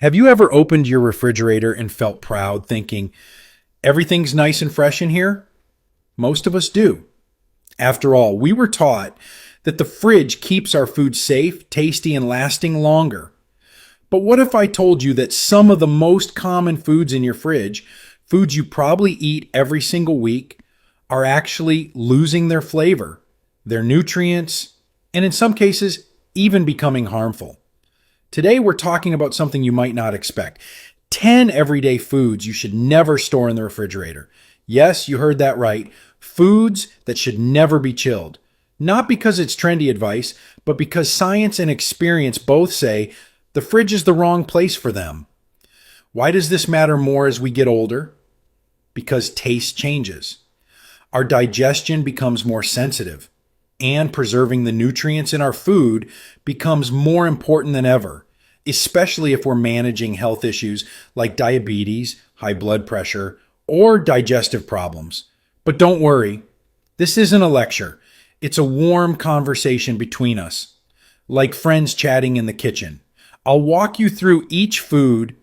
Have you ever opened your refrigerator and felt proud thinking, everything's nice and fresh in here? Most of us do. After all, we were taught that the fridge keeps our food safe, tasty, and lasting longer. But what if I told you that some of the most common foods in your fridge, foods you probably eat every single week, are actually losing their flavor, their nutrients, and in some cases, even becoming harmful? Today, we're talking about something you might not expect. 10 everyday foods you should never store in the refrigerator. Yes, you heard that right. Foods that should never be chilled. Not because it's trendy advice, but because science and experience both say the fridge is the wrong place for them. Why does this matter more as we get older? Because taste changes. Our digestion becomes more sensitive, and preserving the nutrients in our food becomes more important than ever, especially if we're managing health issues like diabetes, high blood pressure, or digestive problems. But don't worry, this isn't a lecture. It's a warm conversation between us, like friends chatting in the kitchen. I'll walk you through each food,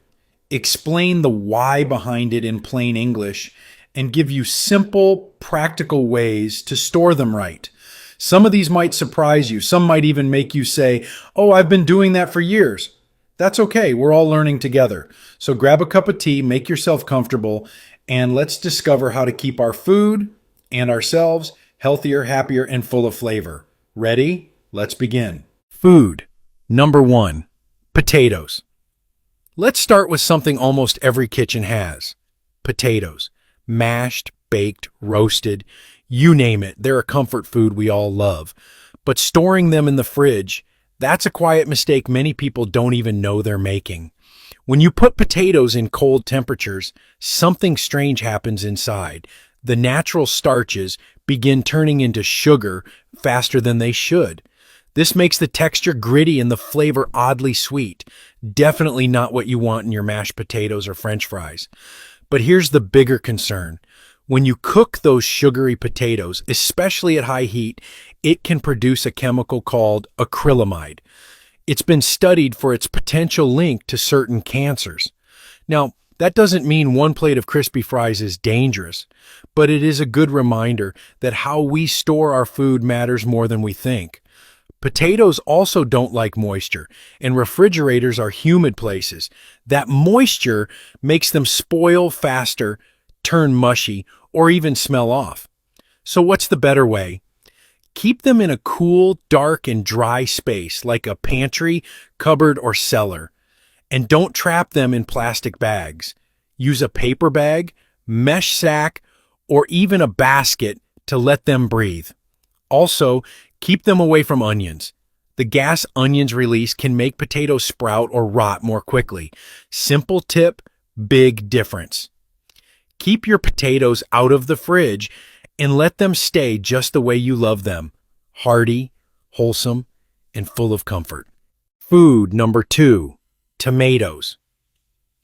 explain the why behind it in plain English, and give you simple, practical ways to store them right. Some of these might surprise you. Some might even make you say, "Oh, I've been doing that for years." That's okay. We're all learning together. So grab a cup of tea, make yourself comfortable, and let's discover how to keep our food and ourselves healthier, happier, and full of flavor. Ready? Let's begin. Food. Number 1, potatoes. Let's start with something almost every kitchen has. Potatoes. Mashed, baked, roasted, you name it. They're a comfort food we all love. But storing them in the fridge, that's a quiet mistake many people don't even know they're making. When you put potatoes in cold temperatures, something strange happens inside. The natural starches begin turning into sugar faster than they should. This makes the texture gritty and the flavor oddly sweet. Definitely not what you want in your mashed potatoes or French fries. But here's the bigger concern. When you cook those sugary potatoes, especially at high heat, it can produce a chemical called acrylamide. It's been studied for its potential link to certain cancers. Now, that doesn't mean one plate of crispy fries is dangerous, but it is a good reminder that how we store our food matters more than we think. Potatoes also don't like moisture, and refrigerators are humid places. That moisture makes them spoil faster, turn mushy, or even smell off. So what's the better way? Keep them in a cool, dark, and dry space like a pantry, cupboard, or cellar. And don't trap them in plastic bags. Use a paper bag, mesh sack, or even a basket to let them breathe. Also, keep them away from onions. The gas onions release can make potatoes sprout or rot more quickly. Simple tip, big difference. Keep your potatoes out of the fridge and let them stay just the way you love them. Hearty, wholesome, and full of comfort. Food number 2, tomatoes.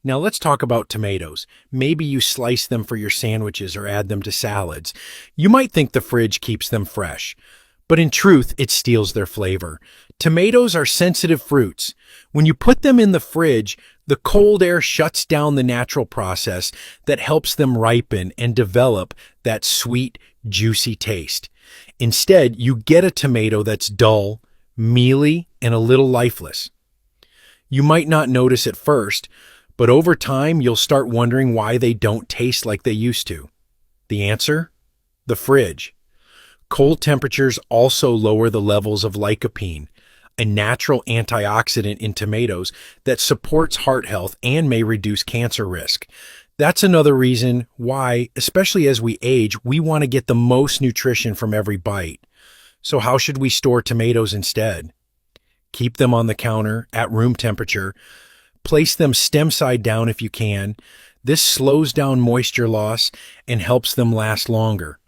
Now let's talk about tomatoes. Maybe you slice them for your sandwiches or add them to salads. You might think the fridge keeps them fresh, but in truth, it steals their flavor. Tomatoes are sensitive fruits. When you put them in the fridge, the cold air shuts down the natural process that helps them ripen and develop that sweet, juicy taste. Instead, you get a tomato that's dull, mealy, and a little lifeless. You might not notice at first, but over time, you'll start wondering why they don't taste like they used to. The answer? The fridge. Cold temperatures also lower the levels of lycopene, a natural antioxidant in tomatoes that supports heart health and may reduce cancer risk. That's another reason why, especially as we age, we want to get the most nutrition from every bite. So how should we store tomatoes instead? Keep them on the counter at room temperature. Place them stem side down if you can. This slows down moisture loss and helps them last longer.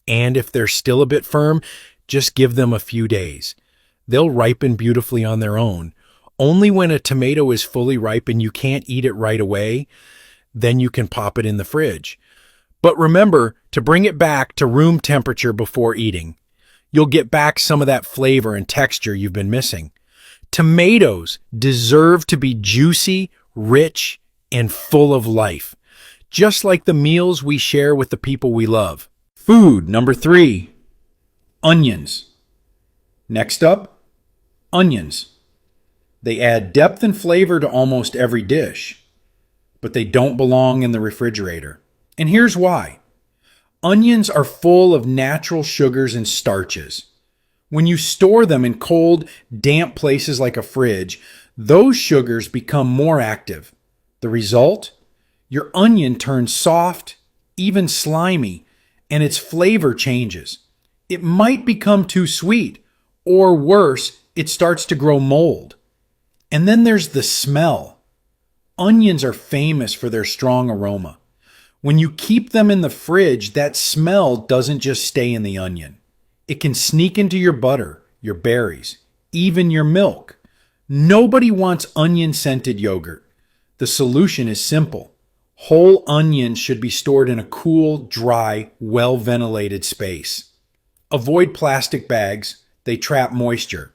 And if they're still a bit firm, just give them a few days. They'll ripen beautifully on their own. Only when a tomato is fully ripe and you can't eat it right away, then you can pop it in the fridge. But remember to bring it back to room temperature before eating. You'll get back some of that flavor and texture you've been missing. Tomatoes deserve to be juicy, rich, and full of life, just like the meals we share with the people we love. Food number 3, onions. Next up, onions. They add depth and flavor to almost every dish, but they don't belong in the refrigerator. And here's why. Onions are full of natural sugars and starches. When you store them in cold, damp places like a fridge, those sugars become more active. The result? Your onion turns soft, even slimy, and its flavor changes. It might become too sweet, or worse, it starts to grow mold. And then there's the smell. Onions are famous for their strong aroma. When you keep them in the fridge, that smell doesn't just stay in the onion. It can sneak into your butter, your berries, even your milk. Nobody wants onion-scented yogurt. The solution is simple. Whole onions should be stored in a cool, dry, well-ventilated space. Avoid plastic bags. They trap moisture.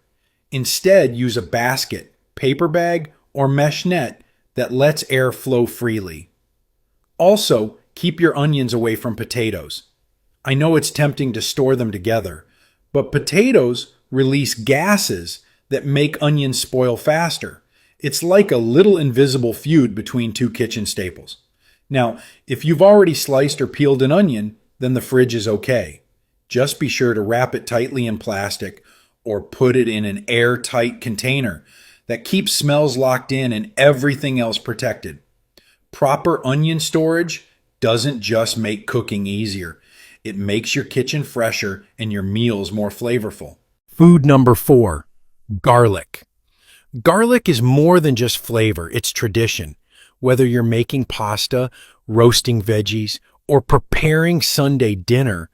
Instead, use a basket, paper bag, or mesh net that lets air flow freely. Also, keep your onions away from potatoes. I know it's tempting to store them together, but potatoes release gases that make onions spoil faster. It's like a little invisible feud between two kitchen staples. Now, if you've already sliced or peeled an onion, then the fridge is okay. Just be sure to wrap it tightly in plastic or put it in an airtight container that keeps smells locked in and everything else protected. Proper onion storage doesn't just make cooking easier. It makes your kitchen fresher and your meals more flavorful. Food number 4, garlic. Garlic is more than just flavor, it's tradition. Whether you're making pasta, roasting veggies, or preparing Sunday dinner,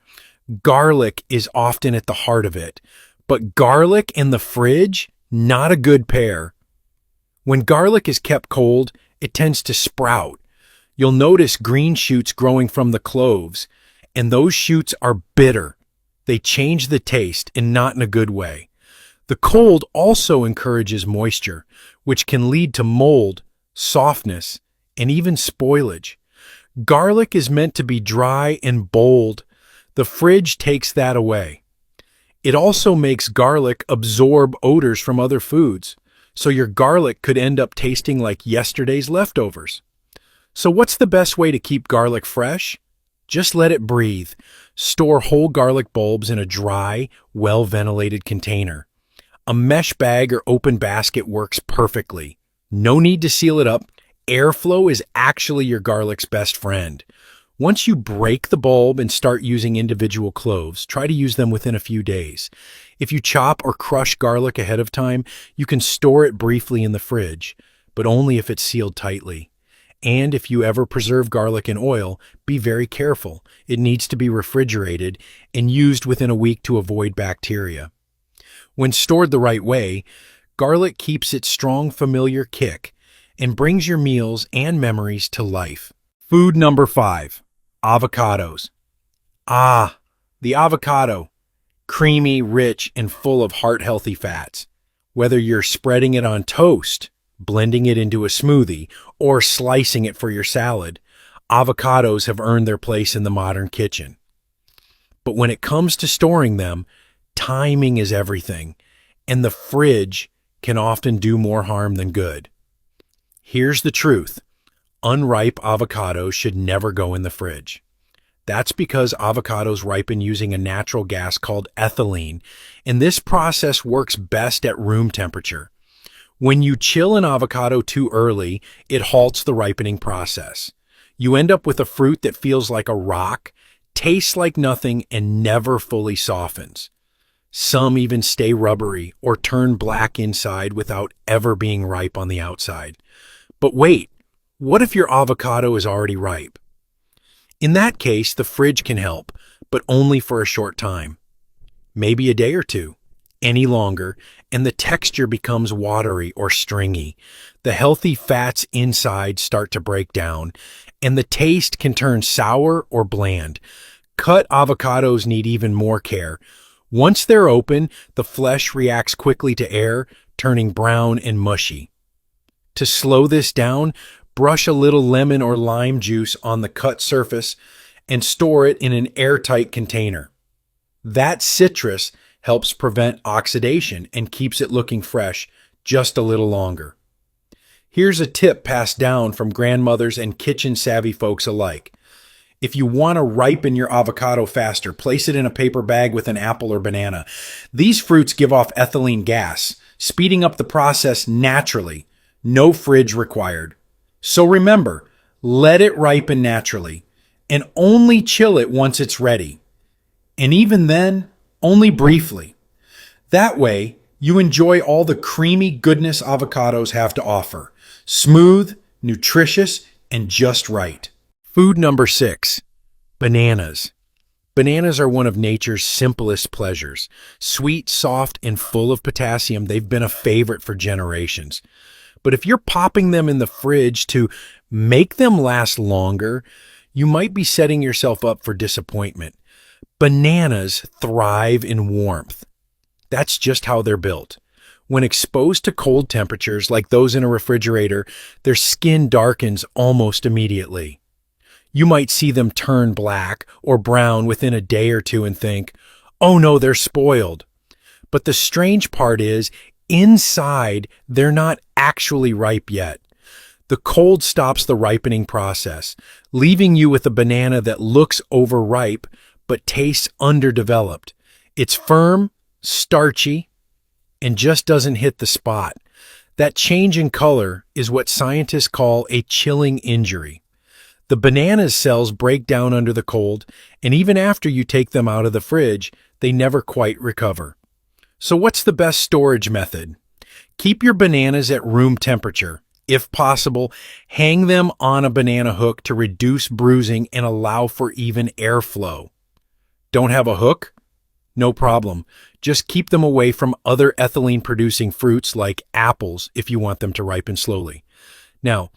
garlic is often at the heart of it. But garlic in the fridge, not a good pair. When garlic is kept cold, it tends to sprout. You'll notice green shoots growing from the cloves, and those shoots are bitter. They change the taste, and not in a good way. The cold also encourages moisture, which can lead to mold, softness, and even spoilage. Garlic is meant to be dry and bold. The fridge takes that away. It also makes garlic absorb odors from other foods, so your garlic could end up tasting like yesterday's leftovers. So what's the best way to keep garlic fresh? Just let it breathe. Store whole garlic bulbs in a dry, well-ventilated container. A mesh bag or open basket works perfectly. No need to seal it up. Airflow is actually your garlic's best friend. Once you break the bulb and start using individual cloves, try to use them within a few days. If you chop or crush garlic ahead of time, you can store it briefly in the fridge, but only if it's sealed tightly. And if you ever preserve garlic in oil, be very careful. It needs to be refrigerated and used within a week to avoid bacteria. When stored the right way, garlic keeps its strong familiar kick and brings your meals and memories to life. Food number 5, avocados. Ah, the avocado. Creamy, rich, and full of heart-healthy fats. Whether you're spreading it on toast, blending it into a smoothie, or slicing it for your salad, avocados have earned their place in the modern kitchen. But when it comes to storing them, timing is everything, and the fridge can often do more harm than good. Here's the truth. Unripe avocados should never go in the fridge. That's because avocados ripen using a natural gas called ethylene, and this process works best at room temperature. When you chill an avocado too early, it halts the ripening process. You end up with a fruit that feels like a rock, tastes like nothing, and never fully softens. Some even stay rubbery or turn black inside without ever being ripe on the outside. But wait, what if your avocado is already ripe? In that case, the fridge can help, but only for a short time. Maybe a day or two. Any longer, and the texture becomes watery or stringy. The healthy fats inside start to break down, and the taste can turn sour or bland. Cut avocados need even more care. Once they're open, the flesh reacts quickly to air, turning brown and mushy. To slow this down, brush a little lemon or lime juice on the cut surface and store it in an airtight container. That citrus helps prevent oxidation and keeps it looking fresh just a little longer. Here's a tip passed down from grandmothers and kitchen-savvy folks alike. If you want to ripen your avocado faster, place it in a paper bag with an apple or banana. These fruits give off ethylene gas, speeding up the process naturally. No fridge required. So remember, let it ripen naturally and only chill it once it's ready. And even then, only briefly. That way, you enjoy all the creamy goodness avocados have to offer. Smooth, nutritious, and just right. Food number 6, bananas. Bananas are one of nature's simplest pleasures. Sweet, soft, and full of potassium, they've been a favorite for generations. But if you're popping them in the fridge to make them last longer, you might be setting yourself up for disappointment. Bananas thrive in warmth. That's just how they're built. When exposed to cold temperatures like those in a refrigerator, their skin darkens almost immediately. You might see them turn black or brown within a day or two and think, "Oh no, they're spoiled." But the strange part is, inside, they're not actually ripe yet. The cold stops the ripening process, leaving you with a banana that looks overripe but tastes underdeveloped. It's firm, starchy, and just doesn't hit the spot. That change in color is what scientists call a chilling injury. The banana's cells break down under the cold, and even after you take them out of the fridge, they never quite recover. So what's the best storage method? Keep your bananas at room temperature. If possible, hang them on a banana hook to reduce bruising and allow for even airflow. Don't have a hook? No problem. Just keep them away from other ethylene-producing fruits like apples if you want them to ripen slowly. Now,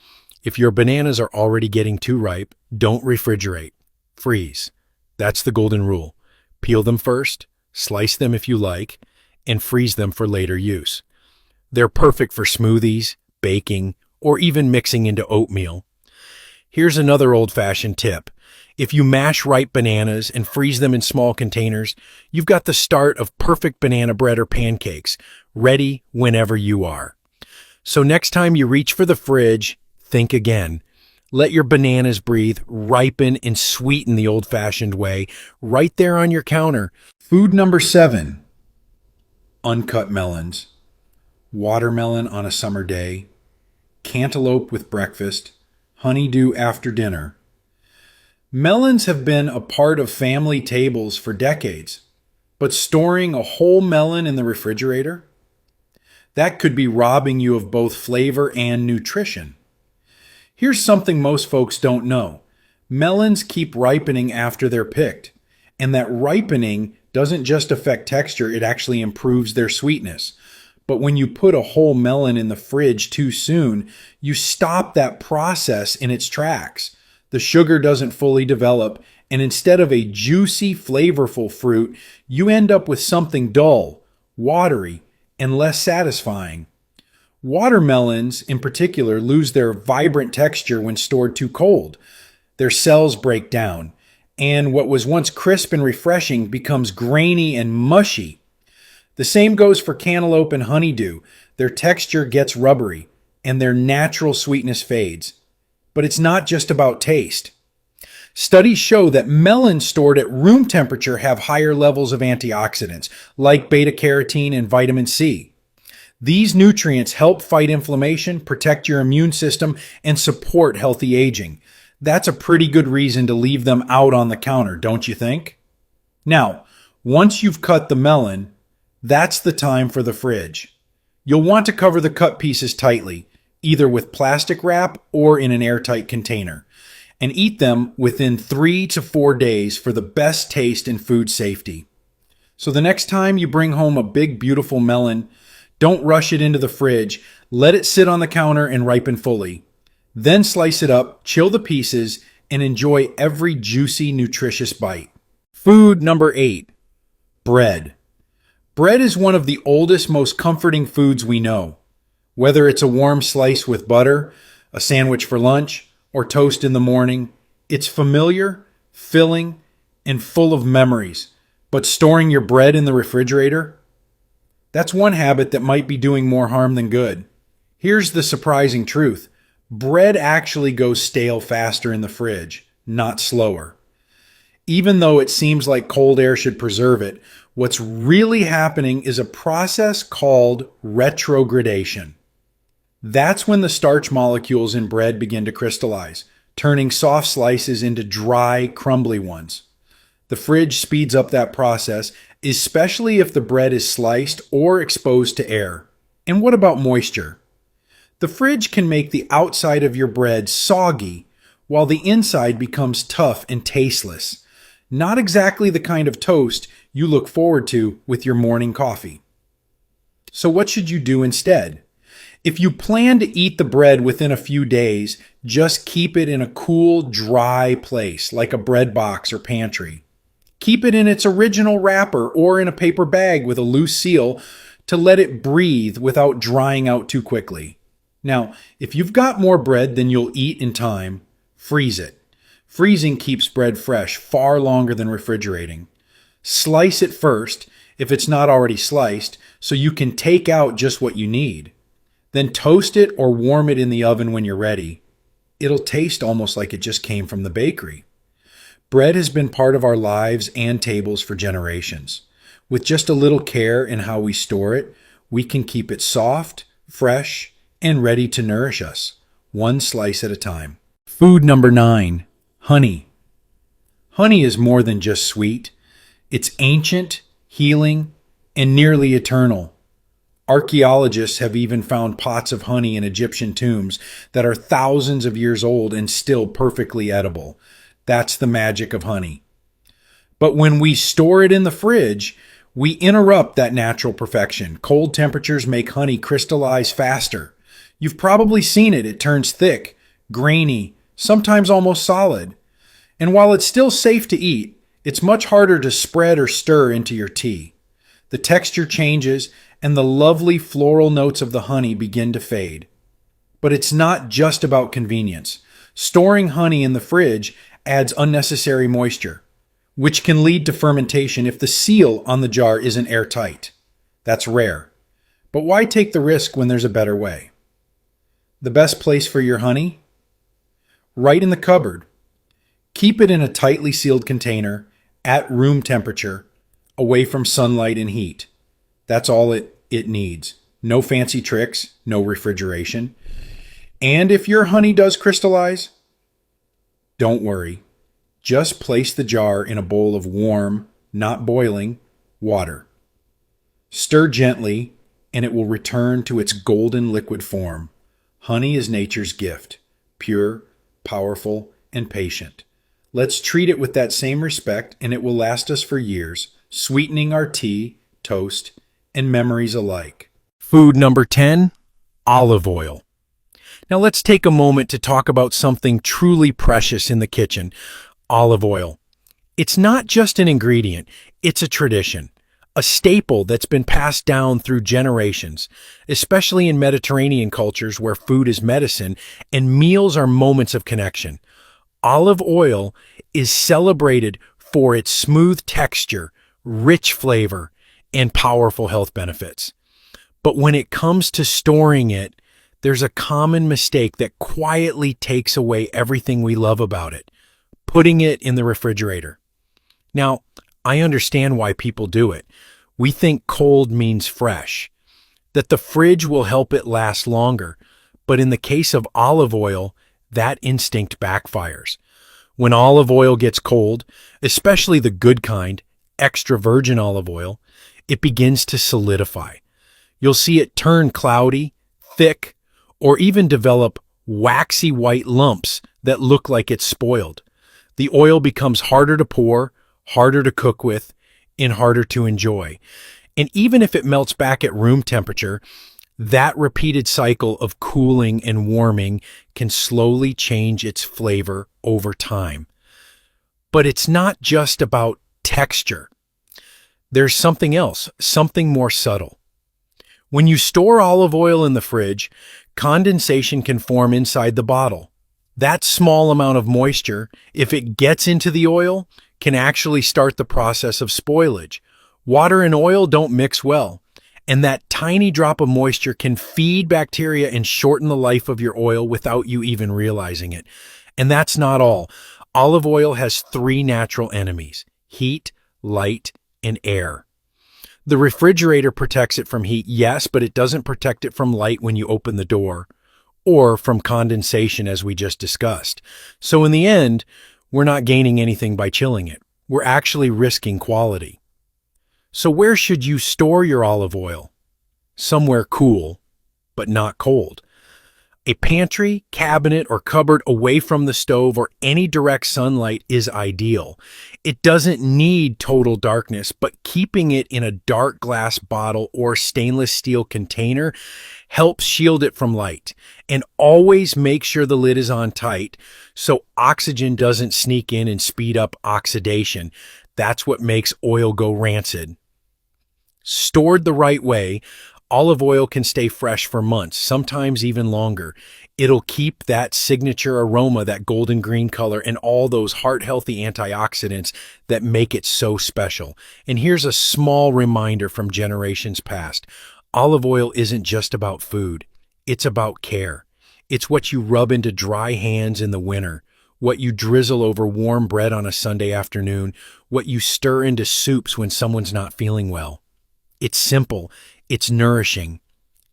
if your bananas are already getting too ripe, don't refrigerate. Freeze. That's the golden rule. Peel them first, slice them if you like, and freeze them for later use. They're perfect for smoothies, baking, or even mixing into oatmeal. Here's another old-fashioned tip. If you mash ripe bananas and freeze them in small containers, you've got the start of perfect banana bread or pancakes, ready whenever you are. So next time you reach for the fridge, think again. Let your bananas breathe, ripen, and sweeten the old-fashioned way, right there on your counter. Food number 7, uncut melons. Watermelon on a summer day, cantaloupe with breakfast, honeydew after dinner. Melons have been a part of family tables for decades, but storing a whole melon in the refrigerator? That could be robbing you of both flavor and nutrition. Here's something most folks don't know. Melons keep ripening after they're picked, and that ripening doesn't just affect texture, it actually improves their sweetness. But when you put a whole melon in the fridge too soon, you stop that process in its tracks. The sugar doesn't fully develop, and instead of a juicy, flavorful fruit, you end up with something dull, watery, and less satisfying. Watermelons, in particular, lose their vibrant texture when stored too cold. Their cells break down, and what was once crisp and refreshing becomes grainy and mushy. The same goes for cantaloupe and honeydew. Their texture gets rubbery, and their natural sweetness fades. But it's not just about taste. Studies show that melons stored at room temperature have higher levels of antioxidants, like beta-carotene and vitamin C. These nutrients help fight inflammation, protect your immune system, and support healthy aging. That's a pretty good reason to leave them out on the counter, don't you think? Now, once you've cut the melon, that's the time for the fridge. You'll want to cover the cut pieces tightly, either with plastic wrap or in an airtight container, and eat them within 3 to 4 days for the best taste and food safety. So the next time you bring home a big, beautiful melon, don't rush it into the fridge. Let it sit on the counter and ripen fully. Then slice it up, chill the pieces, and enjoy every juicy, nutritious bite. Food number 8, bread. Bread is one of the oldest, most comforting foods we know. Whether it's a warm slice with butter, a sandwich for lunch, or toast in the morning, it's familiar, filling, and full of memories. But storing your bread in the refrigerator? That's one habit that might be doing more harm than good. Here's the surprising truth. Bread actually goes stale faster in the fridge, not slower. Even though it seems like cold air should preserve it, what's really happening is a process called retrogradation. That's when the starch molecules in bread begin to crystallize, turning soft slices into dry, crumbly ones. The fridge speeds up that process, especially if the bread is sliced or exposed to air. And what about moisture? The fridge can make the outside of your bread soggy, while the inside becomes tough and tasteless. Not exactly the kind of toast you look forward to with your morning coffee. So what should you do instead? If you plan to eat the bread within a few days, just keep it in a cool, dry place, like a bread box or pantry. Keep it in its original wrapper or in a paper bag with a loose seal to let it breathe without drying out too quickly. Now, if you've got more bread than you'll eat in time, freeze it. Freezing keeps bread fresh far longer than refrigerating. Slice it first, if it's not already sliced, so you can take out just what you need. Then toast it or warm it in the oven when you're ready. It'll taste almost like it just came from the bakery. Bread has been part of our lives and tables for generations. With just a little care in how we store it, we can keep it soft, fresh, and ready to nourish us, one slice at a time. Food number 9, honey. Honey is more than just sweet. It's ancient, healing, and nearly eternal. Archaeologists have even found pots of honey in Egyptian tombs that are thousands of years old and still perfectly edible. That's the magic of honey. But when we store it in the fridge, we interrupt that natural perfection. Cold temperatures make honey crystallize faster. You've probably seen it. It turns thick, grainy, sometimes almost solid. And while it's still safe to eat, it's much harder to spread or stir into your tea. The texture changes and the lovely floral notes of the honey begin to fade. But it's not just about convenience. Storing honey in the fridge adds unnecessary moisture, which can lead to fermentation if the seal on the jar isn't airtight. That's rare. But why take the risk when there's a better way? The best place for your honey? Right in the cupboard. Keep it in a tightly sealed container at room temperature, away from sunlight and heat. That's all it needs. No fancy tricks, no refrigeration. And if your honey does crystallize, don't worry. Just place the jar in a bowl of warm, not boiling, water. Stir gently, and it will return to its golden liquid form. Honey is nature's gift, pure, powerful, and patient. Let's treat it with that same respect, and it will last us for years, sweetening our tea, toast, and memories alike. Food number 10, olive oil. Now let's take a moment to talk about something truly precious in the kitchen, olive oil. It's not just an ingredient, it's a tradition, a staple that's been passed down through generations, especially in Mediterranean cultures where food is medicine and meals are moments of connection. Olive oil is celebrated for its smooth texture, rich flavor, and powerful health benefits. But when it comes to storing it, there's a common mistake that quietly takes away everything we love about it, putting it in the refrigerator. Now, I understand why people do it. We think cold means fresh, that the fridge will help it last longer. But in the case of olive oil, that instinct backfires. When olive oil gets cold, especially the good kind, extra virgin olive oil, it begins to solidify. You'll see it turn cloudy, thick, or even develop waxy white lumps that look like it's spoiled. The oil becomes harder to pour, harder to cook with, and harder to enjoy. And even if it melts back at room temperature, that repeated cycle of cooling and warming can slowly change its flavor over time. But it's not just about texture. There's something else, something more subtle. When you store olive oil in the fridge, condensation can form inside the bottle. That small amount of moisture, if it gets into the oil, can actually start the process of spoilage. Water and oil don't mix well, and that tiny drop of moisture can feed bacteria and shorten the life of your oil without you even realizing it. And that's not all. Olive oil has 3 natural enemies: heat, light, and air. The refrigerator protects it from heat, yes, but it doesn't protect it from light when you open the door, or from condensation as we just discussed. So in the end, we're not gaining anything by chilling it. We're actually risking quality. So where should you store your olive oil? Somewhere cool, but not cold. A pantry, cabinet, or cupboard away from the stove or any direct sunlight is ideal. It doesn't need total darkness, but keeping it in a dark glass bottle or stainless steel container helps shield it from light. And always make sure the lid is on tight so oxygen doesn't sneak in and speed up oxidation. That's what makes oil go rancid. Stored the right way, olive oil can stay fresh for months, sometimes even longer. It'll keep that signature aroma, that golden green color, and all those heart-healthy antioxidants that make it so special. And here's a small reminder from generations past. Olive oil isn't just about food. It's about care. It's what you rub into dry hands in the winter, what you drizzle over warm bread on a Sunday afternoon, what you stir into soups when someone's not feeling well. It's simple. It's nourishing,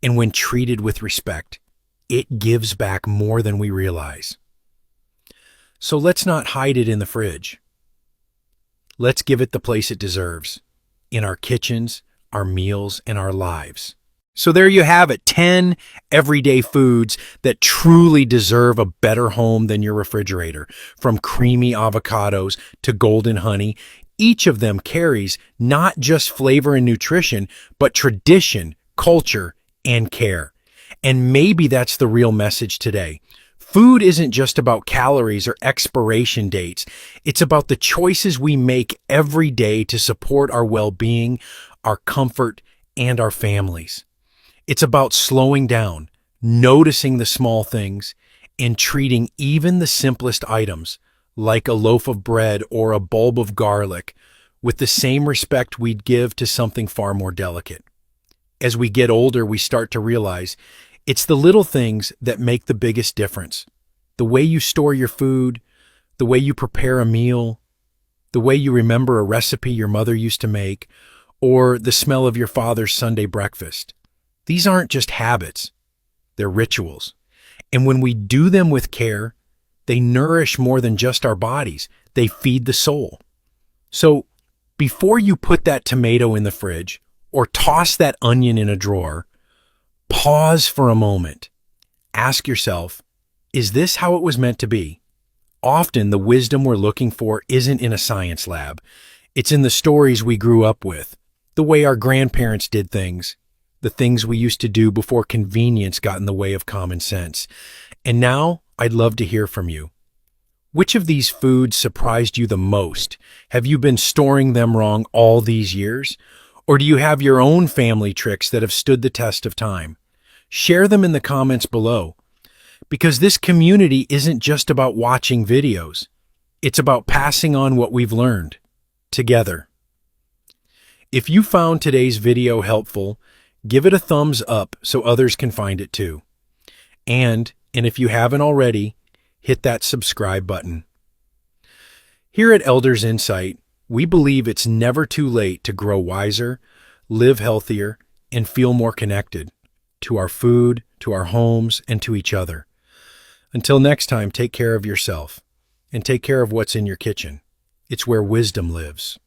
and when treated with respect, it gives back more than we realize. So let's not hide it in the fridge. Let's give it the place it deserves, in our kitchens, our meals, and our lives. So there you have it, 10 everyday foods that truly deserve a better home than your refrigerator. From creamy avocados to golden honey, each of them carries not just flavor and nutrition, but tradition, culture, and care. And maybe that's the real message today. Food isn't just about calories or expiration dates. It's about the choices we make every day to support our well-being, our comfort, and our families. It's about slowing down, noticing the small things, and treating even the simplest items, like a loaf of bread or a bulb of garlic, with the same respect we'd give to something far more delicate. As we get older, we start to realize it's the little things that make the biggest difference. The way you store your food, the way you prepare a meal, the way you remember a recipe your mother used to make, or the smell of your father's Sunday breakfast. These aren't just habits, they're rituals. And when we do them with care, they nourish more than just our bodies. They feed the soul. So before you put that tomato in the fridge or toss that onion in a drawer, pause for a moment. Ask yourself, is this how it was meant to be? Often the wisdom we're looking for isn't in a science lab. It's in the stories we grew up with, the way our grandparents did things, the things we used to do before convenience got in the way of common sense. And now, I'd love to hear from you. Which of these foods surprised you the most? Have you been storing them wrong all these years? Or do you have your own family tricks that have stood the test of time? Share them in the comments below. Because this community isn't just about watching videos. It's about passing on what we've learned, together. If you found today's video helpful, give it a thumbs up so others can find it too. And if you haven't already, hit that subscribe button. Here at Elders Insight, we believe it's never too late to grow wiser, live healthier, and feel more connected to our food, to our homes, and to each other. Until next time, take care of yourself and take care of what's in your kitchen. It's where wisdom lives.